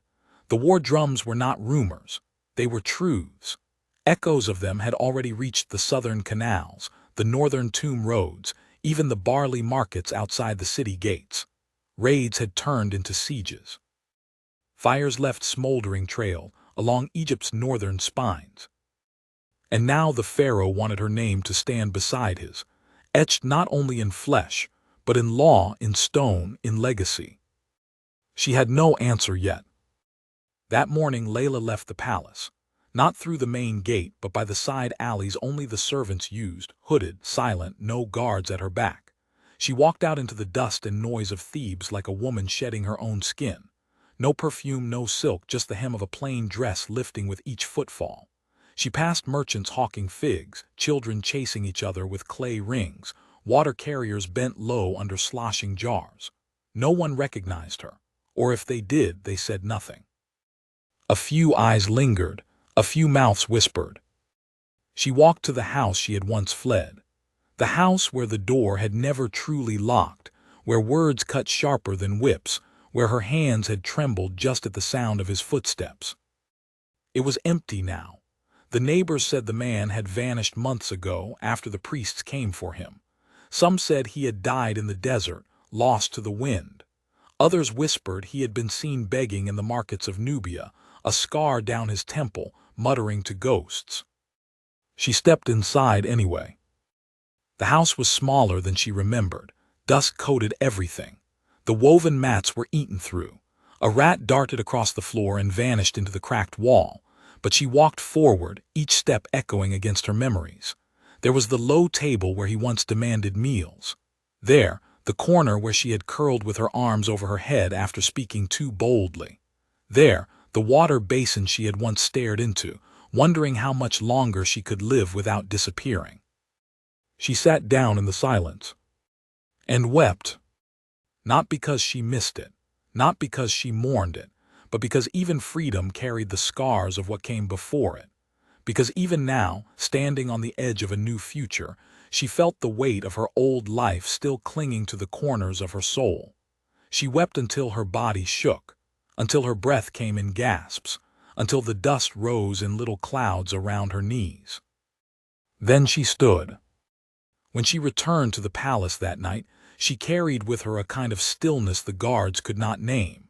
The war drums were not rumors. They were truths. Echoes of them had already reached the southern canals, the northern tomb roads, even the barley markets outside the city gates. Raids had turned into sieges. Fires left smoldering trail along Egypt's northern spines. And now the Pharaoh wanted her name to stand beside his, etched not only in flesh, but in law, in stone, in legacy. She had no answer yet. That morning Layla left the palace, not through the main gate but by the side alleys only the servants used, hooded, silent, no guards at her back. She walked out into the dust and noise of Thebes like a woman shedding her own skin. No perfume, no silk, just the hem of a plain dress lifting with each footfall. She passed merchants hawking figs, children chasing each other with clay rings, water carriers bent low under sloshing jars. No one recognized her, or if they did, they said nothing. A few eyes lingered, a few mouths whispered. She walked to the house she had once fled, the house where the door had never truly locked, where words cut sharper than whips, where her hands had trembled just at the sound of his footsteps. It was empty now. The neighbors said the man had vanished months ago after the priests came for him. Some said he had died in the desert, lost to the wind. Others whispered he had been seen begging in the markets of Nubia, a scar down his temple, muttering to ghosts. She stepped inside anyway. The house was smaller than she remembered. Dust coated everything. The woven mats were eaten through. A rat darted across the floor and vanished into the cracked wall, but she walked forward, each step echoing against her memories. There was the low table where he once demanded meals. There, the corner where she had curled with her arms over her head after speaking too boldly. There, the water basin she had once stared into, wondering how much longer she could live without disappearing. She sat down in the silence and wept. Not because she missed it, not because she mourned it, but because even freedom carried the scars of what came before it. Because even now, standing on the edge of a new future, she felt the weight of her old life still clinging to the corners of her soul. She wept until her body shook, until her breath came in gasps, until the dust rose in little clouds around her knees. Then she stood. When she returned to the palace that night, she carried with her a kind of stillness the guards could not name.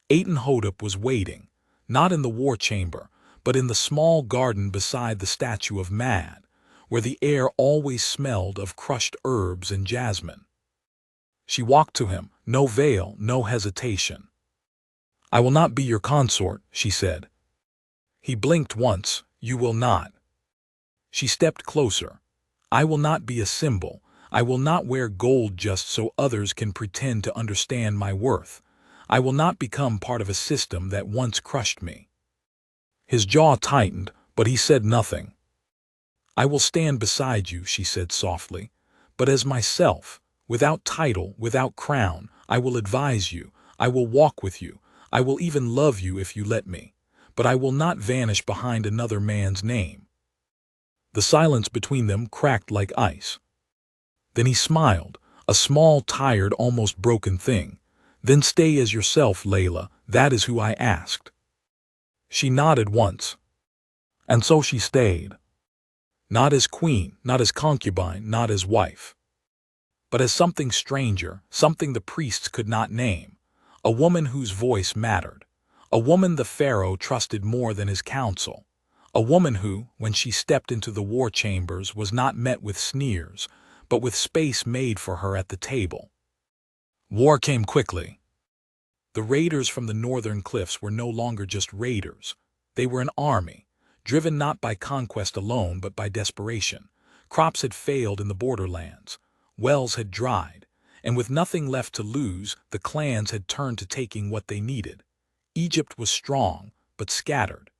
Atenhotep was waiting, not in the war chamber, but in the small garden beside the statue of Mad, where the air always smelled of crushed herbs and jasmine. She walked to him, no veil, no hesitation. "I will not be your consort," she said. He blinked once. "You will not." She stepped closer. "I will not be a symbol. I will not wear gold just so others can pretend to understand my worth. I will not become part of a system that once crushed me." His jaw tightened, but he said nothing. "I will stand beside you," she said softly, "but as myself, without title, without crown. I will advise you. I will walk with you. I will even love you if you let me. But I will not vanish behind another man's name." The silence between them cracked like ice. Then he smiled, a small, tired, almost broken thing. "Then stay as yourself, Layla, that is who I asked." She nodded once. And so she stayed. Not as queen, not as concubine, not as wife, but as something stranger, something the priests could not name, a woman whose voice mattered, a woman the Pharaoh trusted more than his counsel, a woman who, when she stepped into the war chambers, was not met with sneers, but with space made for her at the table. War came quickly. The raiders from the northern cliffs were no longer just raiders. They were an army, driven not by conquest alone but by desperation. Crops had failed in the borderlands. Wells had dried, and with nothing left to lose, the clans had turned to taking what they needed. Egypt was strong, but scattered.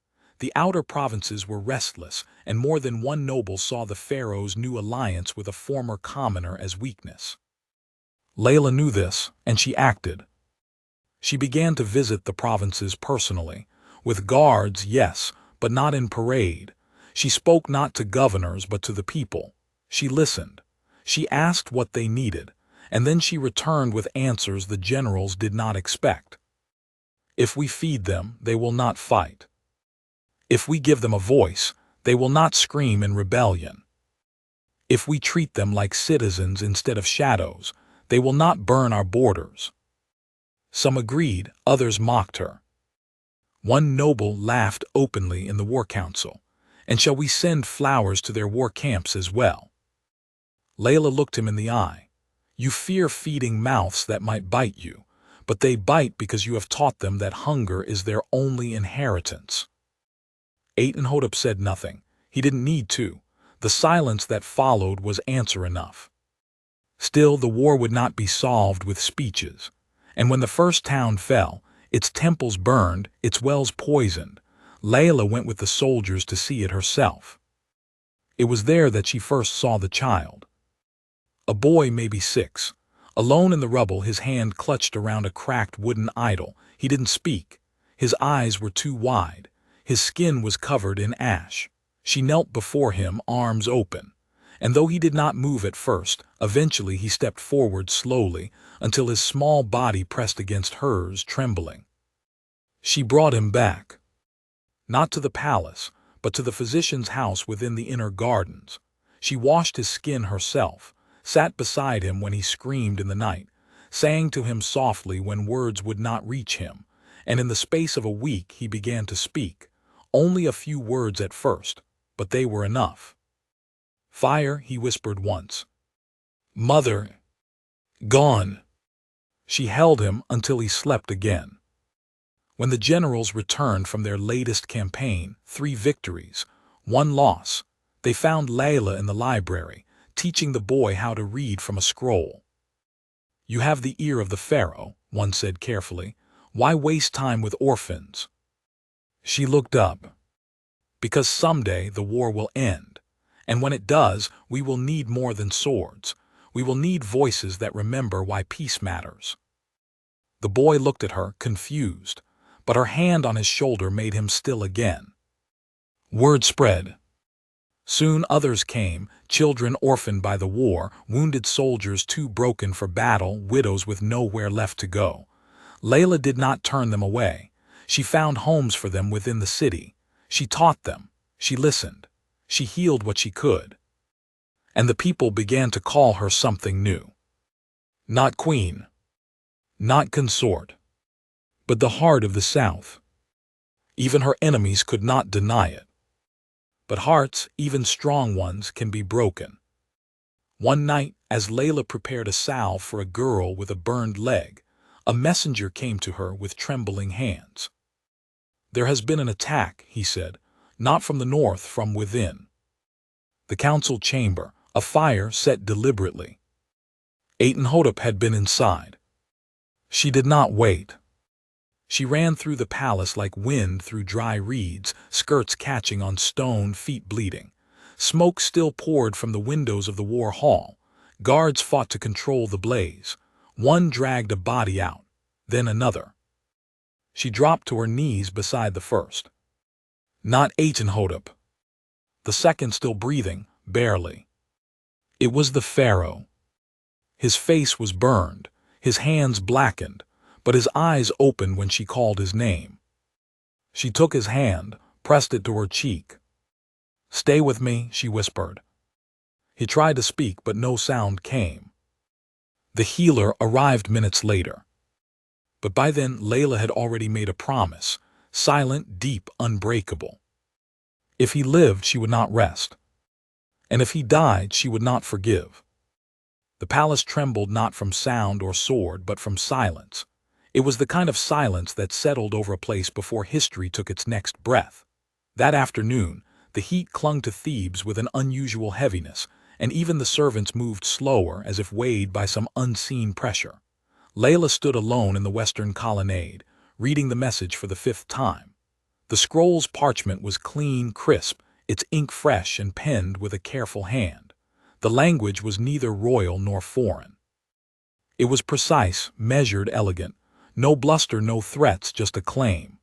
The outer provinces were restless, and more than one noble saw the Pharaoh's new alliance with a former commoner as weakness. Layla knew this, and she acted. She began to visit the provinces personally, with guards, yes, but not in parade. She spoke not to governors but to the people. She listened. She asked what they needed, and then she returned with answers the generals did not expect. If we feed them, they will not fight. If we give them a voice, they will not scream in rebellion. If we treat them like citizens instead of shadows, they will not burn our borders. Some agreed, others mocked her. One noble laughed openly in the war council. "And shall we send flowers to their war camps as well?" Layla looked him in the eye. "You fear feeding mouths that might bite you, but they bite because you have taught them that hunger is their only inheritance." Atenhotep said nothing. He didn't need to. The silence that followed was answer enough. Still, the war would not be solved with speeches. And when the first town fell, its temples burned, its wells poisoned, Layla went with the soldiers to see it herself. It was there that she first saw the child. A boy, maybe 6, alone in the rubble, his hand clutched around a cracked wooden idol. He didn't speak. His eyes were too wide. His skin was covered in ash. She knelt before him, arms open. And though he did not move at first, eventually he stepped forward slowly until his small body pressed against hers, trembling. She brought him back. Not to the palace, but to the physician's house within the inner gardens. She washed his skin herself, sat beside him when he screamed in the night, sang to him softly when words would not reach him, and in the space of a week he began to speak. Only a few words at first, but they were enough. "Fire," he whispered once. "Mother, gone." She held him until he slept again. When the generals returned from their latest campaign, 3 victories, 1 loss, they found Layla in the library, teaching the boy how to read from a scroll. "You have the ear of the Pharaoh," one said carefully. "Why waste time with orphans?" She looked up. "Because someday the war will end. And when it does, we will need more than swords. We will need voices that remember why peace matters." The boy looked at her, confused, but her hand on his shoulder made him still again. Word spread. Soon others came, children orphaned by the war, wounded soldiers too broken for battle, widows with nowhere left to go. Layla did not turn them away. She found homes for them within the city. She taught them. She listened. She healed what she could. And the people began to call her something new. Not queen. Not consort. But the heart of the South. Even her enemies could not deny it. But hearts, even strong ones, can be broken. One night, as Layla prepared a salve for a girl with a burned leg, a messenger came to her with trembling hands. "There has been an attack," he said, "not from the north, from within." The council chamber, a fire set deliberately. Atenhotep had been inside. She did not wait. She ran through the palace like wind through dry reeds, skirts catching on stone, feet bleeding. Smoke still poured from the windows of the war hall. Guards fought to control the blaze. One dragged a body out, then another. She dropped to her knees beside the first. "Not Atenhotep." The second still breathing, barely. It was the Pharaoh. His face was burned, his hands blackened, but his eyes opened when she called his name. She took his hand, pressed it to her cheek. "Stay with me," she whispered. He tried to speak, but no sound came. The healer arrived minutes later. But by then, Layla had already made a promise, silent, deep, unbreakable. If he lived, she would not rest. And if he died, she would not forgive. The palace trembled not from sound or sword, but from silence. It was the kind of silence that settled over a place before history took its next breath. That afternoon, the heat clung to Thebes with an unusual heaviness, and even the servants moved slower as if weighed by some unseen pressure. Layla stood alone in the western colonnade, reading the message for the 5th time. The scroll's parchment was clean, crisp, its ink fresh and penned with a careful hand. The language was neither royal nor foreign. It was precise, measured, elegant. No bluster, no threats, just a claim.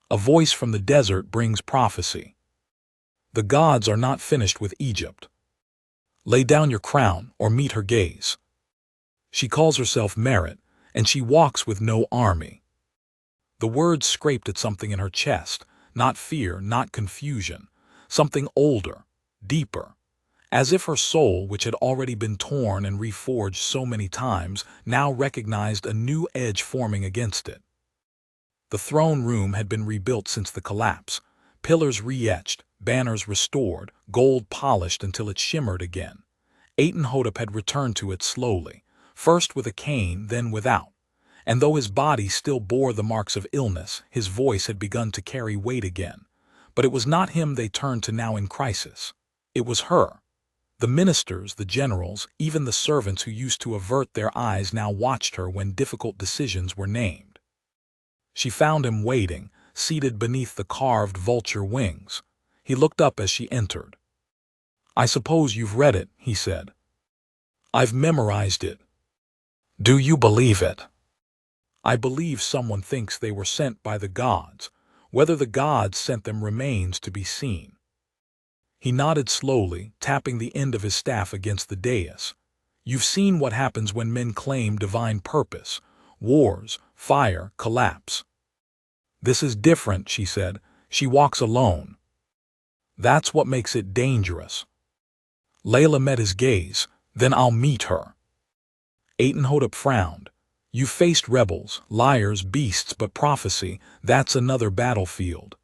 A voice from the desert brings prophecy. The gods are not finished with Egypt. Lay down your crown or meet her gaze. She calls herself Merit, and she walks with no army. The words scraped at something in her chest, not fear, not confusion, something older, deeper, as if her soul, which had already been torn and reforged so many times, now recognized a new edge forming against it. The throne room had been rebuilt since the collapse, pillars re-etched, banners restored, gold polished until it shimmered again. Atenhotep had returned to it slowly, first with a cane, then without. And though his body still bore the marks of illness, his voice had begun to carry weight again. But it was not him they turned to now in crisis. It was her. The ministers, the generals, even the servants who used to avert their eyes now watched her when difficult decisions were named. She found him waiting, seated beneath the carved vulture wings. He looked up as she entered. "I suppose you've read it," he said. "I've memorized it." "Do you believe it?" "I believe someone thinks they were sent by the gods. Whether the gods sent them remains to be seen." He nodded slowly, tapping the end of his staff against the dais. "You've seen what happens when men claim divine purpose. Wars, fire, collapse." "This is different," she said. "She walks alone. That's what makes it dangerous." Layla met his gaze. "Then I'll meet her." Atenhotep frowned. "You've faced rebels, liars, beasts, but prophecy, that's another battlefield."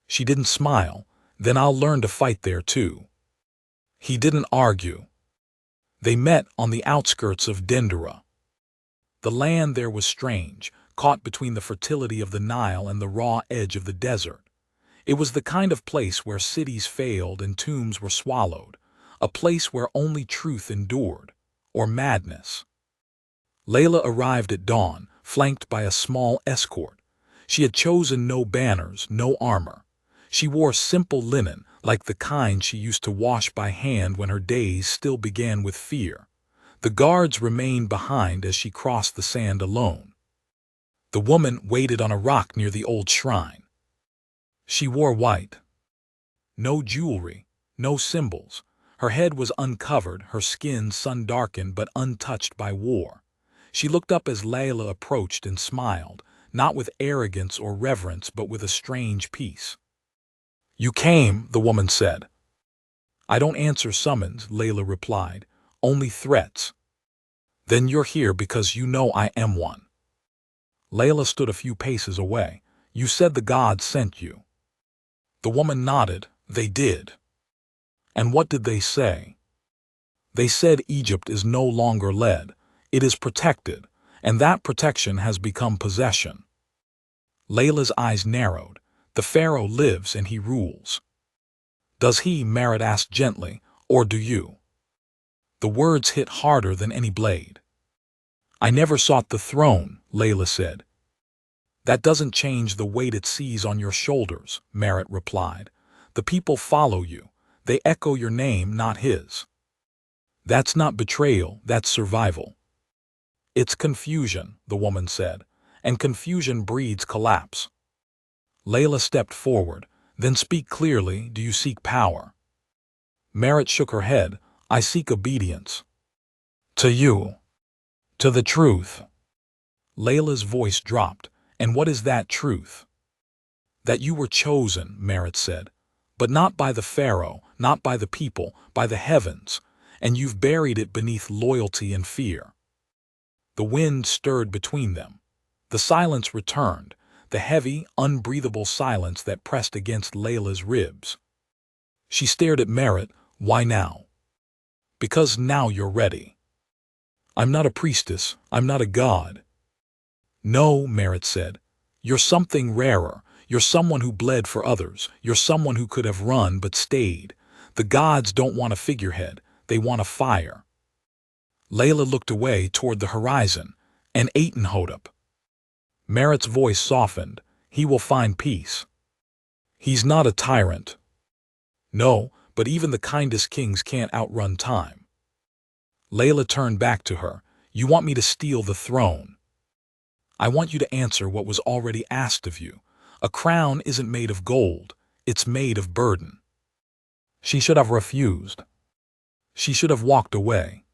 She didn't smile. "Then I'll learn to fight there too." He didn't argue. They met on the outskirts of Dendera. The land there was strange, caught between the fertility of the Nile and the raw edge of the desert. It was the kind of place where cities failed and tombs were swallowed, a place where only truth endured, or madness. Layla arrived at dawn, flanked by a small escort. She had chosen no banners, no armor. She wore simple linen, like the kind she used to wash by hand when her days still began with fear. The guards remained behind as she crossed the sand alone. The woman waited on a rock near the old shrine. She wore white. No jewelry, no symbols. Her head was uncovered, her skin sun-darkened but untouched by war. She looked up as Layla approached and smiled, not with arrogance or reverence but with a strange peace. "You came," the woman said. "I don't answer summons," Layla replied, "only threats." "Then you're here because you know I am one." Layla stood a few paces away. "You said the gods sent you." The woman nodded. "They did." "And what did they say?" "They said Egypt is no longer led. It is protected, and that protection has become possession." Layla's eyes narrowed. "The Pharaoh lives and he rules." "Does he?" Merit asked gently. "Or do you?" The words hit harder than any blade. "I never sought the throne," Layla said. "That doesn't change the weight it sees on your shoulders," Merit replied. "The people follow you. They echo your name, not his." "That's not betrayal, that's survival." "It's confusion," the woman said, "and confusion breeds collapse." Layla stepped forward. Then speak clearly, do you seek power? Merit shook her head. I seek obedience. To you. To the truth. Layla's voice dropped. And what is that truth? That you were chosen, Merit said. But not by the Pharaoh, not by the people, by the heavens. And you've buried it beneath loyalty and fear. The wind stirred between them. The silence returned, the heavy, unbreathable silence that pressed against Layla's ribs. She stared at Merit. Why now? Because now you're ready. I'm not a priestess. I'm not a god. No, Merit said. You're something rarer. You're someone who bled for others. You're someone who could have run but stayed. The gods don't want a figurehead. They want a fire. Layla looked away toward the horizon. And Atenhotep. Merit's voice softened. He will find peace. He's not a tyrant. No, but even the kindest kings can't outrun time. Layla turned back to her. You want me to steal the throne? I want you to answer what was already asked of you. A crown isn't made of gold. It's made of burden. She should have refused. She should have walked away.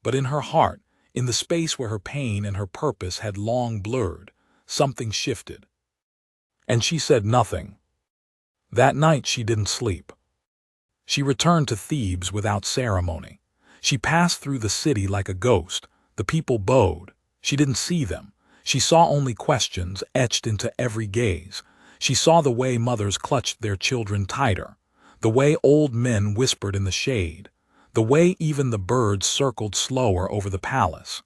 But in her heart, in the space where her pain and her purpose had long blurred, something shifted. And she said nothing. That night she didn't sleep. She returned to Thebes without ceremony. She passed through the city like a ghost. The people bowed. She didn't see them. She saw only questions etched into every gaze. She saw the way mothers clutched their children tighter, the way old men whispered in the shade, the way even the birds circled slower over the palace.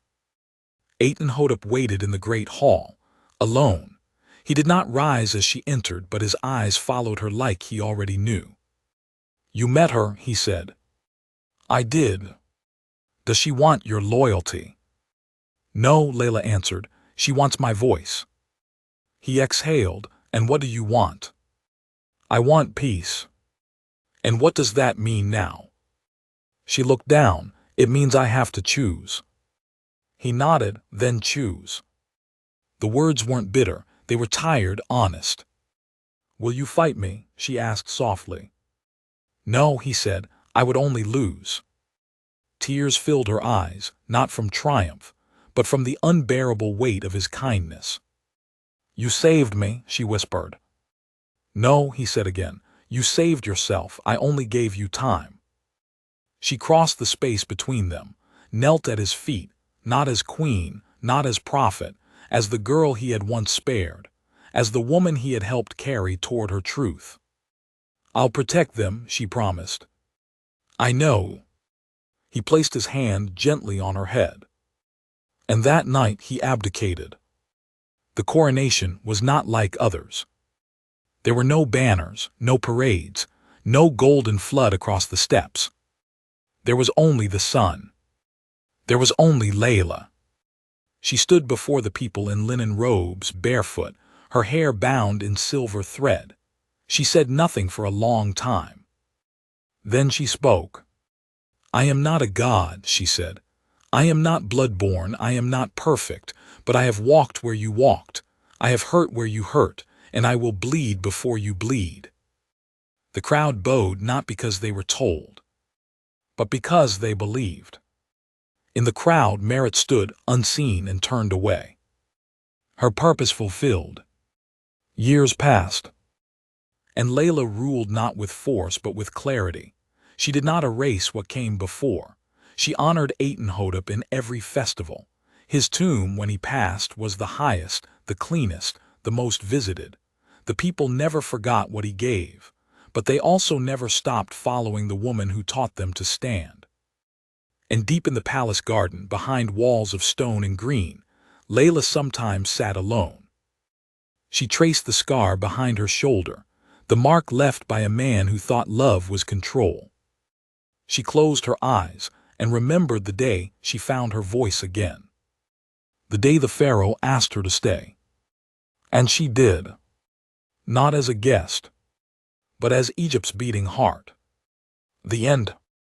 Atenhotep waited in the great hall, alone. He did not rise as she entered, but his eyes followed her like he already knew. You met her, he said. I did. Does she want your loyalty? No, Layla answered. She wants my voice. He exhaled. And what do you want? I want peace. And what does that mean now? She looked down. It means I have to choose. He nodded, then choose. The words weren't bitter. They were tired, honest. Will you fight me? She asked softly. No, he said. I would only lose. Tears filled her eyes, not from triumph, but from the unbearable weight of his kindness. You saved me, she whispered. No, he said again. You saved yourself. I only gave you time. She crossed the space between them, knelt at his feet, not as queen, not as prophet, as the girl he had once spared, as the woman he had helped carry toward her truth. I'll protect them, she promised. I know. He placed his hand gently on her head. And that night he abdicated. The coronation was not like others. There were no banners, no parades, no golden flood across the steps. There was only the sun. There was only Layla. She stood before the people in linen robes, barefoot, her hair bound in silver thread. She said nothing for a long time. Then she spoke. I am not a god, she said. I am not blood-born, I am not perfect, but I have walked where you walked. I have hurt where you hurt, and I will bleed before you bleed. The crowd bowed not because they were told, but because they believed. In the crowd, Merit stood, unseen, and turned away. Her purpose fulfilled. Years passed. And Layla ruled not with force but with clarity. She did not erase what came before. She honored Atenhotep in every festival. His tomb, when he passed, was the highest, the cleanest, the most visited. The people never forgot what he gave, but they also never stopped following the woman who taught them to stand. And deep in the palace garden, behind walls of stone and green, Layla sometimes sat alone. She traced the scar behind her shoulder, the mark left by a man who thought love was control. She closed her eyes and remembered the day she found her voice again. The day the Pharaoh asked her to stay. And she did. Not as a guest, but as Egypt's beating heart. The end.